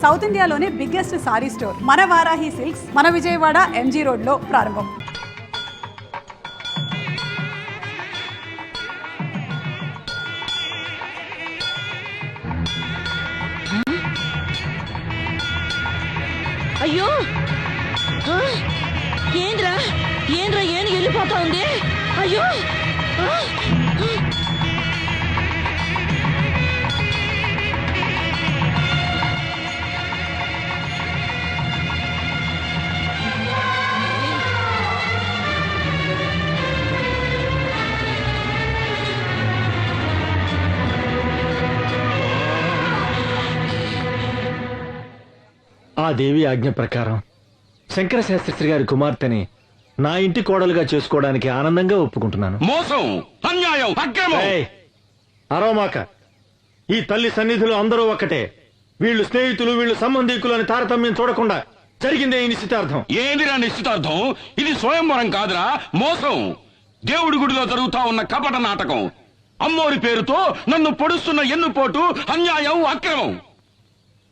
South ఇండియాలోనే biggest sorry store మన Varahi silks మన విజయవాడ ఎంజీ రోడ్ లో ప్రారంభం. అయ్యో ఏంద్రా ఏంద్రా ఏను వెళ్ళిపోతా ఉంది. అయ్యో ఆ దేవి ఆజ్ఞ ప్రకారం శంకర శాస్త్రి గారి కుమార్తెని నా ఇంటి కోడలుగా చేసుకోవడానికి ఆనందంగా ఒప్పుకుంటున్నాను. మోసం, అన్యాయం, అక్రమం. అరోమాక, ఈ తల్లి సన్నిధిలో అందరూ ఒక్కటే. వీళ్ళు స్నేహితులు, వీళ్ళు సంబంధీకులు అని తారతమ్యం చూడకుండా జరిగిందే ఈ నిశ్చితార్థం. ఏందిరా నిశ్చితార్థం? ఇది స్వయంవరం కాదురా, మోసం. దేవుడి గుడిలో జరుగుతా ఉన్న కపట నాటకం. అమ్మోరి పేరుతో నన్ను పొడుస్తున్న ఎన్నుపోటు, అన్యాయం, అక్రమం.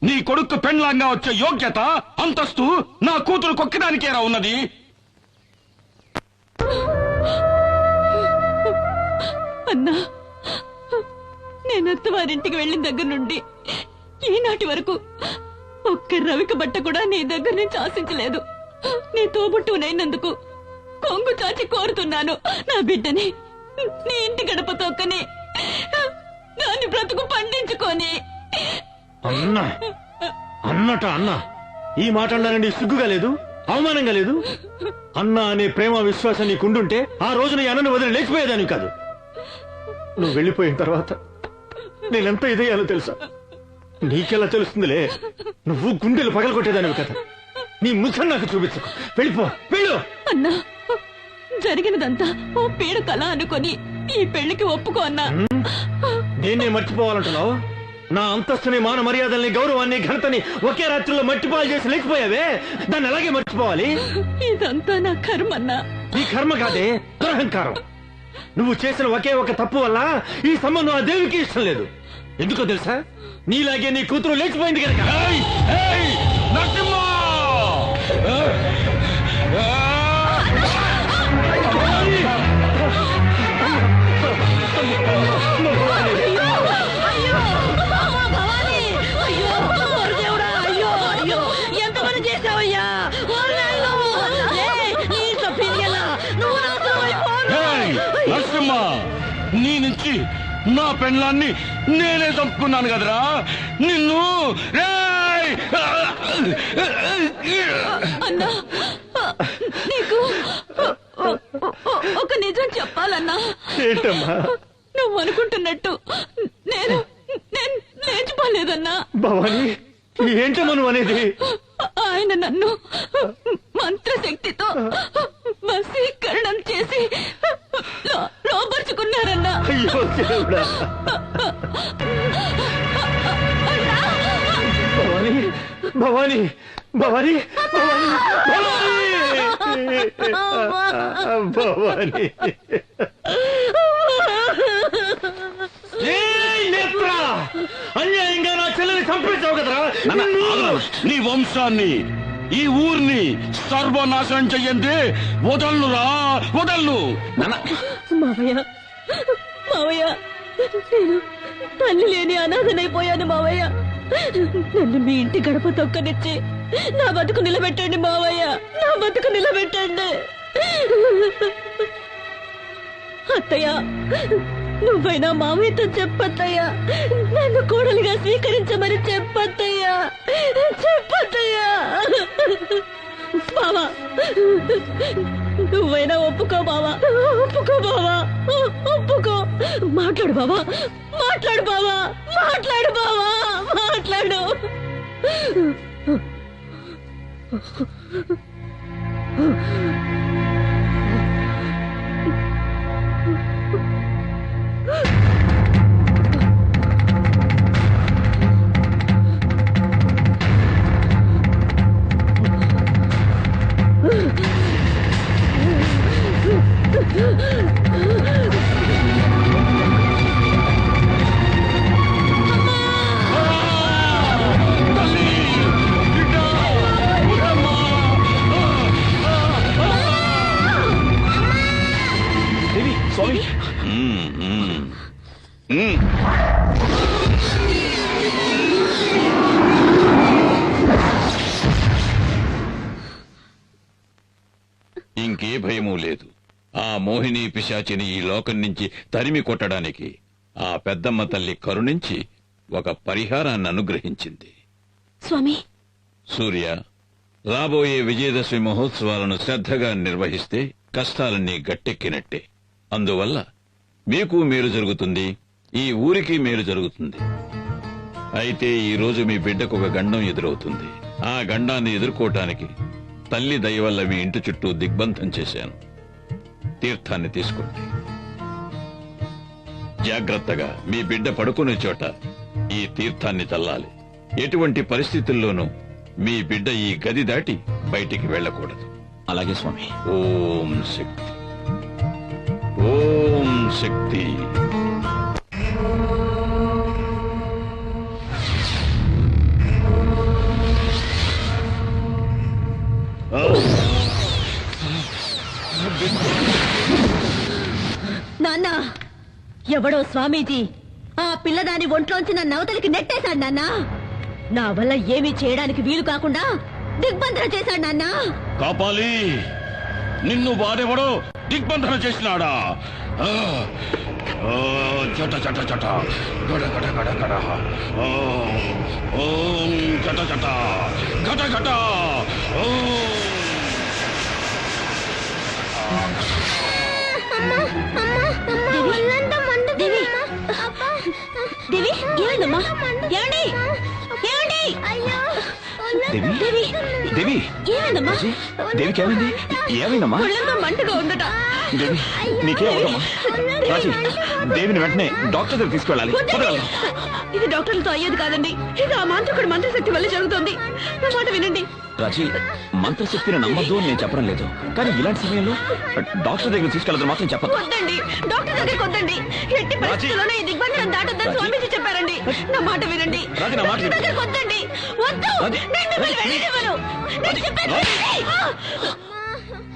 నీ కొడుకు పెండ్లాంగా వచ్చే యోగ్యత, అంతస్తు నా కూతురు కొక్కడానికేరా ఉన్నది. అన్నా, నేను అత్తవారింటికి వెళ్ళిన దగ్గర నుండి ఈనాటి వరకు ఒక్క రవిక బట్ట కూడా నీ దగ్గర నుంచి ఆశించలేదు. నీ తోబుట్టునైనందుకు కొంగు చాచి కోరుతున్నాను. నా బిడ్డని నీ ఇంటి గడప తొక్కని దాని బ్రతుకు పండించుకొని. అన్నా అన్నట అన్నా, ఈ మాట అన్నానండి సిగ్గుగా లేదు, అవమానంగా లేదు? అన్నా అనే ప్రేమ విశ్వాసం నీకుండుంటే ఆ రోజున ఈ అన్నను వదిలి లేచిపోయేదాన్ని కాదు. నువ్వు వెళ్ళిపోయిన తర్వాత నేనెంత ఇదయ్యాలో తెలుసా? నీకెలా తెలుస్తుందిలే, నువ్వు గుండెలు పగలగొట్టేదానివి కదా. నీ ముఖం నాకు చూపించకు, వెళ్ళిపో, వెళ్ళు. అన్నా, జరిగినదంతా ఓ పీడ కళ అనుకొని ఈ పెళ్లికి ఒప్పుకో అన్నా. నేనే మర్చిపోవాలంటున్నావు? నా అంతస్తుని, మాన మర్యాదల్ని, గౌరవాన్ని, ఘనతని ఒకే రాత్రిలో మట్టిపాలు చేసి లేచిపోయావే, దాన్ని అలాగే మర్చిపోవాలి. ఇదంతా నా కర్మన్నా. ఈ కర్మ కాదే, దురహంకారం. నువ్వు చేసిన ఒకే ఒక తప్పు వల్ల ఈ సంబంధం ఆ దేవికి ఇష్టం లేదు. ఎందుకో తెలుసా? నీలాగే నీ కూతురు లేచిపోయింది కనుక. నరసింహ! నరసింహ, నీ నుంచి నా పెండ్లాన్ని నేనే చంపుకున్నాను కదరా నిన్ను. అన్నా, నీకు ఒక నిజం చెప్పాలన్నా. ఏంటమ్మా? నువ్వు అనుకుంటున్నట్టు నేను నేను లేచిపోలేదన్నా. భవాని, ఏంటమ్మా నువ్వు అనేది? ఆయన నన్ను మంత్రశక్తితో వశీకరణం చేసి లోపరుచుకున్నారన్నా. అయ్యో దేవుడా! భవాని, భవాని, భవాని, భవాని, అన్యాయంగా నా చెల్లెని చంపేశావు కదరా. నీ వంశాన్ని, ఈ ఊరిని సర్వనాశనం చెయ్యండి. వదల్లురా, వదల్లు. మావయ్య, మావయ్య, నేను తల్లి లేని అనాథనైపోయాను మావయ్య. నన్ను మీ ఇంటి గడప తొక్కనిచ్చి నా బతుకు నిలబెట్టండి మావయ్య, నా బతుకు నిలబెట్టండి. అత్తయ్య, నువ్వైనా మావయ్యతో చెప్పత్తయ్యా, నన్ను కోడలిగా స్వీకరించమని చెప్పత్తయ్యా, చెప్పత్తయ్యా. బావా, నువ్వైనా ఒప్పుకో బావా, ఒప్పుకో బావా, ఒప్పుకో. మాట్లాడు బావా, మాట్లాడు బావా, మాట్లాడు బావా, మాట్లాడు. తల్లి భయమూ లేదు. ఆ మోహిని పిశాచిని ఈ లోకం నుంచి తరిమి కొట్టడానికి ఆ పెద్దమ్మ తల్లి కరుణించి ఒక పరిహారాన్ని అనుగ్రహించింది. స్వామి, సూర్య, రాబోయే విజయదశమి మహోత్సవాలను శ్రద్ధగా నిర్వహిస్తే కష్టాలన్నీ గట్టెక్కినట్టే. అందువల్ల మీకు మేలు జరుగుతుంది, ఈ ఊరికి మేలు జరుగుతుంది. అయితే ఈ రోజు మీ బిడ్డకు ఒక గండం ఎదురవుతుంది. ఆ గండాన్ని ఎదుర్కోవటానికి తల్లి దయ వల్ల మీ ఇంటి చుట్టూ దిగ్బంధం చేశాను. తీర్థాన్ని తీసుకోండి. జాగ్రత్తగా మీ బిడ్డ పడుకునే చోట ఈ తీర్థాన్ని చల్లాలి. ఎటువంటి పరిస్థితుల్లోనూ మీ బిడ్డ ఈ గది దాటి బయటికి వెళ్ళకూడదు. అలాగే స్వామి. ఓం శక్తి, ఓం శక్తి. నాన్న, ఎవడో స్వామీజీ ఆ పిల్లదాని ఒంట్లోంచి నన్ను అవతలికి నెట్టేశాడు నాన్న. నా వల్ల ఏమీ చేయడానికి వీలు కాకుండా దిగ్బంధన చేశాడు నాన్న. కాపాలి, నిన్ను వాడెవడో దిగ్బంధన చేసినాడా? ఆ, ఆ, చట చట చట గడ గడ గడ గడ. ఓం చట చట గట గట. దేవి, దేవి, ఏమైందమ్మా? ఏమండి? ఏమండి? దేవి, దేవి, దేవి, ఏమైందమ్మా? దేవికి ఏమైంది? ఏమైందమ్మా? ఒళ్ళంతా మంటగా ఉందట. దేవి, నీకే అవుదమ్మా? రాజీ, దేవిని వెంటనే డాక్టర్ దగ్గర తీసుకెళ్ళాలి. వద్దండి. ఇది డాక్టర్లతో అయ్యేది కాదండి. ఇది ఆ మాంత్రికుడి మంత్రశక్తి వల్ల జరుగుతుంది. నా మాట వినండి. రాజీ, మంత్రశక్తిని నమ్మద్దు అని నేను చెప్పడం లేదు, కానీ ఇలాంటి సమయంలో డాక్టర్ దగ్గర తీసుకెళ్ళదు మాత్రం చెప్పదు. వద్దండి, డాక్టర్ దగ్గరికి వద్దండి. ఎట్టి పరిస్థితుల్లోనే ఈ దిగ్బంధనం దాటొద్దని స్వామీజీ చెప్పారండి. నా మాట వినండి. రాజీ, నా మాట డాక్టర్ దగ్గరికి వద్దండి. వద్దు, రాజీ. నేను మిమ్మల్ని వెళ్ళనివ్వను. నేను చెప్పేది వినండి.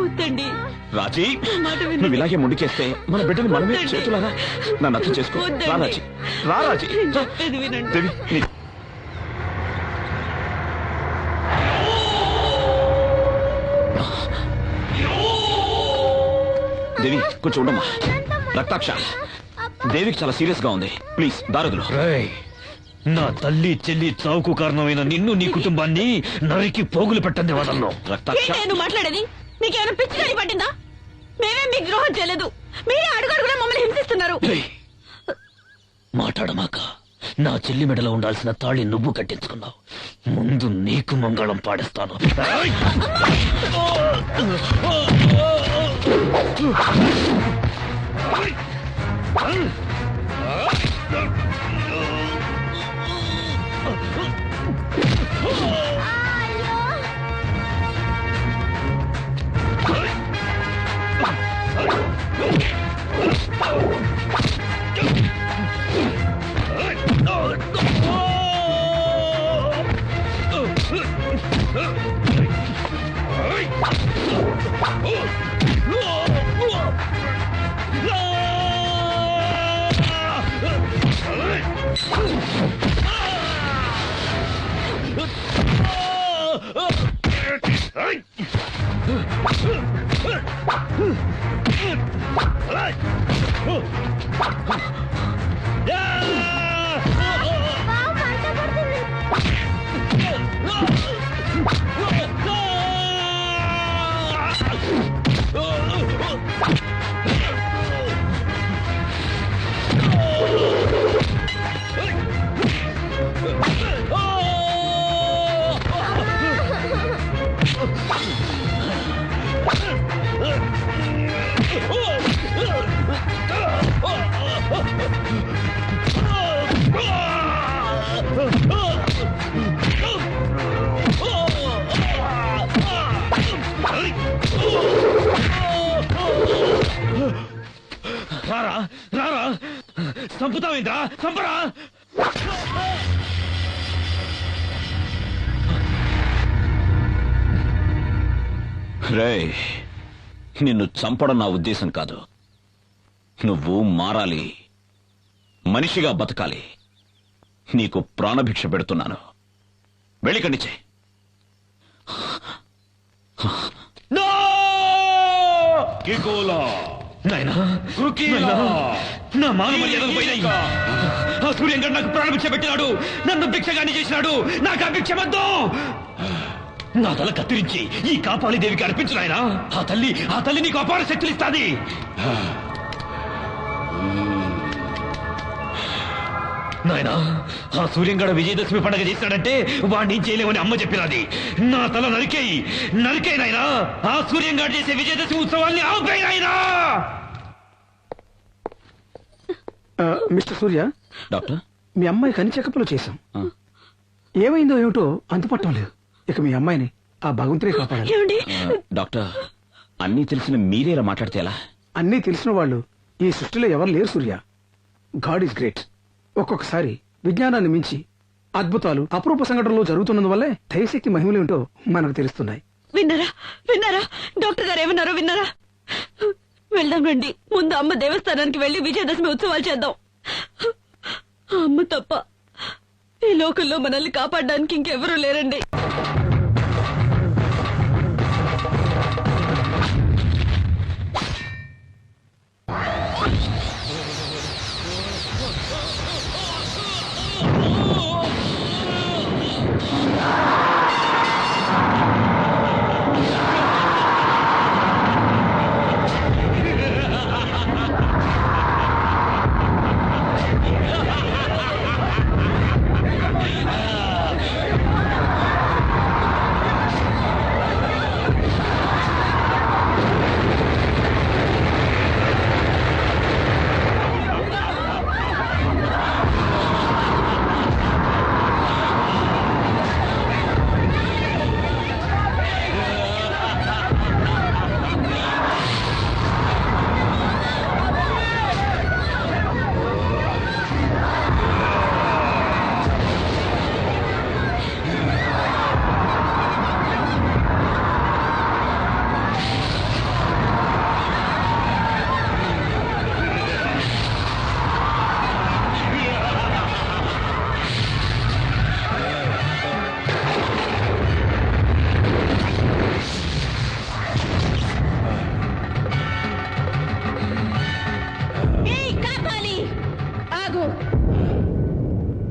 వద్దండి. రాజీ, మాట వినండి. నువ్వు ఇలాగే ముందుకేస్తే మన బిడ్డని మనమే వద్దండి. చేతులారా నన్ను అర్థం చేసుకో. వద్దండి. రా రాజీ, రా రాజీ, నేను రా. చెప్పేది వినండి. దేవి, దేవి కొంచెం ఉండమ్మా. రక్తాక్ష, దేవికి చాలా సీరియస్ గా ఉంది. ప్లీజ్ దారదులు. రేయ్, నా తల్లి చెల్లి చావుకు కారణమైన నిన్ను నీ కుటుంబాన్ని నరికి పోగులు పెట్టండి వదలను. రక్తాక్ష, ఏంటి నువ్వు మాట్లాడేది? నీకేమైనా పిచ్చి గాని పట్టిందా? మేమేం మీకు ద్రోహం చేయలేదు. మీరే అడుగడుగునా మమ్మల్ని హింసిస్తున్నారు. రేయ్, మాట్లాడమాక. నా చెల్లి మెడలో ఉండాల్సిన తాళి నువ్వు కట్టించుకున్నావు. ముందు నీకు మంగళం పాడిస్తాను. రారా రారా, చంపుతావేంద్రా, చంపరా. రేయ్, నిన్ను చంపడం నా ఉద్దేశం కాదు. నువ్వు మారాలి, మనిషిగా బతకాలి. నీకు ప్రాణభిక్ష పెడుతున్నాను. వెళ్ళికండి. No! కికోలా నాయనా రుకీలా నా మాన మర్యాదలు పోయినాయి. ఆ సూర్యంగా నాకు ప్రాణభిక్ష పెట్టినాడు, నన్ను భిక్షగాన్ని చేసినాడు. నాకు ఆ భిక్ష వద్దు. నా తల కత్తిరించి ఈ కాపాలి దేవికి అర్పించు నాయనా. ఆ తల్లి నీకు అపార శక్తులు ఇస్తాది. నాయనా ఆ సూర్యంగడ విజయదశమి పండుగ చేస్తాడంటే వాడిని చేయలేమని అమ్మ చెప్పినది. నా తల నరికేయి నాయనా. ఆ సూర్యంగాడు చేసే విజయదశమి ఉత్సవాల్ని ఆపేయి నాయనా. మిస్టర్ సూర్య, డాక్టర్ మీ అమ్మాయికి అన్ని చెకప్లు చేశాం. ఏమైందో ఏమిటో అంతుపట్టం లేదు. ఇక మీ అమ్మాయిని ఆ భగవంతుడే కాపాడాలి. ఏమండి డాక్టర్ అన్నీ తెలిసిన మీరే ఇలా మాట్లాడితే ఎలా? అన్నీ తెలిసిన వాళ్ళు ఈ సృష్టిలో ఎవరు లేరు సూర్య. God is great. ఒక్కొక్కసారి విజ్ఞానాన్ని మించి అద్భుతాలు అపరూప సంఘటనలు జరుగుతున్నందువల్లే దైవశక్తి మహిమలు ఏంటో మనకు తెలుస్తున్నాయి. విన్నారా డాక్టర్ గారు ఏమన్నారో విన్నారా? వెళ్దాం రండి. ముందు అమ్మ దేవస్థానానికి వెళ్లి విజయదశమి ఉత్సవాలు చేద్దాం. అమ్మ తప్ప ఈ లోకంలో మనల్ని కాపాడడానికి ఇంకెవరూ లేరండి.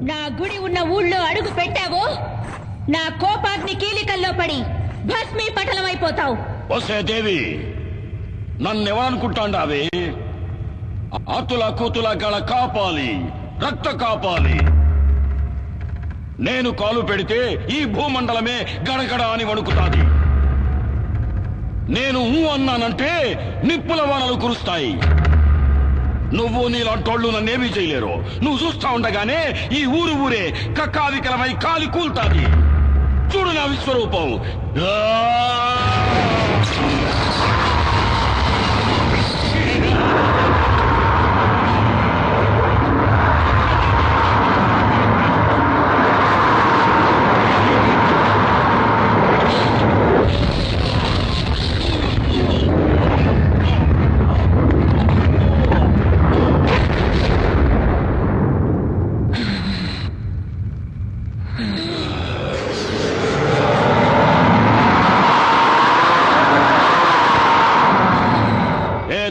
నా గుడి ఉన్న ఊళ్ళో అడుగు పెట్టావో నా కోపాగ్ని కీలికల్లో పడి భస్మీ పటలమైపోతావు. వసే దేవి, నన్నెవరనుకుంటాండావే? అతుల కూతుల గల కాపాలి, రక్త కాపాలి. నేను కాలు పెడితే ఈ భూమండలమే గడగడ అని వణుకుతాది. నేను అన్నానంటే నిప్పుల వానలు కురుస్తాయి. నువ్వు నీలాంటోళ్ళు నన్నేమీ చేయలేరు. నువ్వు చూస్తా ఉండగానే ఈ ఊరే కక్కావికలమై కాలి కూల్తాది. చూడు నా విశ్వరూపం.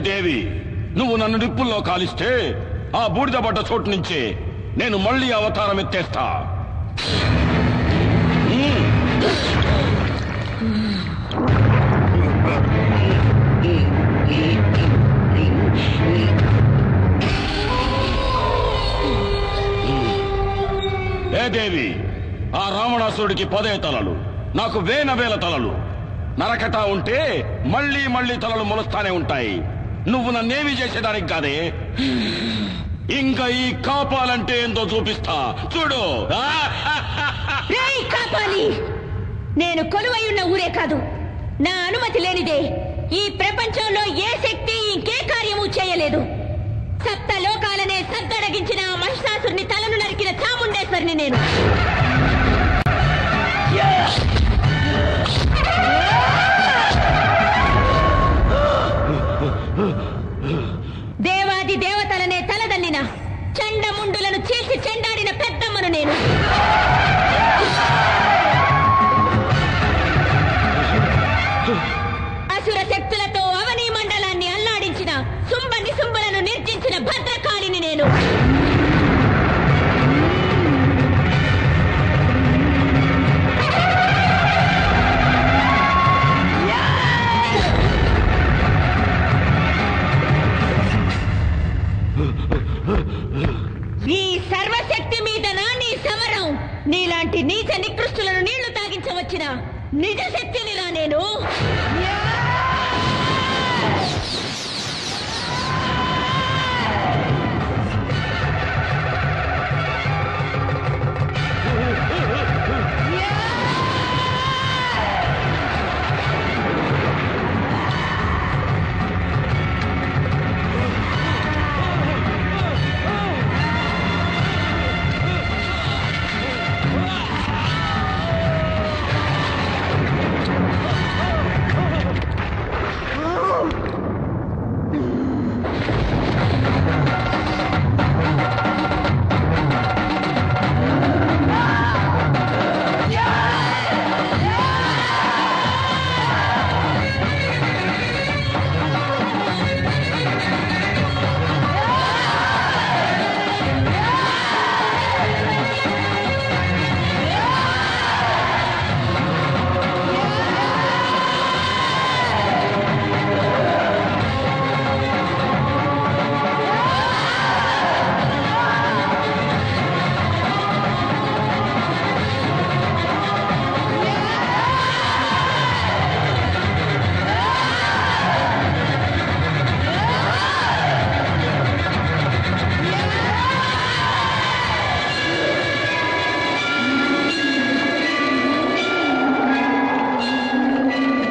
దేవి, నువ్వు నన్ను నిప్పుల్లో కాలిస్తే ఆ బూడిద పడ్డ చోటు నుంచే నేను మళ్ళీ అవతారం ఎత్తేస్తా. ఏ దేవి, ఆ రావణాసురుడికి 10 తలలు, నాకు వేల తలలు. నరకట ఉంటే మళ్ళీ మళ్ళీ తలలు మొలుస్తానే ఉంటాయి. నువ్వు నన్నేమి చేసేదానికి కాదే. ఇంకా ఈ కాపాలంటే ఏందో చూపిస్తా, చూడు. కాపాలి, నేను కొలువై ఉన్న ఊరే కాదు, నా అనుమతి లేనిదే ఈ ప్రపంచంలో ఏ శక్తి ఇంకే కార్యము చేయలేదు. 7 లోకాలనే సద్దడగించిన ఆ మహిషాసురుని తలను నరికిన చాముండేశ్వరిని నేను. దేవాది దేవతలనే తలదన్నిన చండముండులను చీల్చి చెండాడిన పెద్దమ్మను నేను. అసుర శక్తులతో అవనీ మండలాన్ని అవతరించవచ్చిన నిజ శక్తినిరా నేను.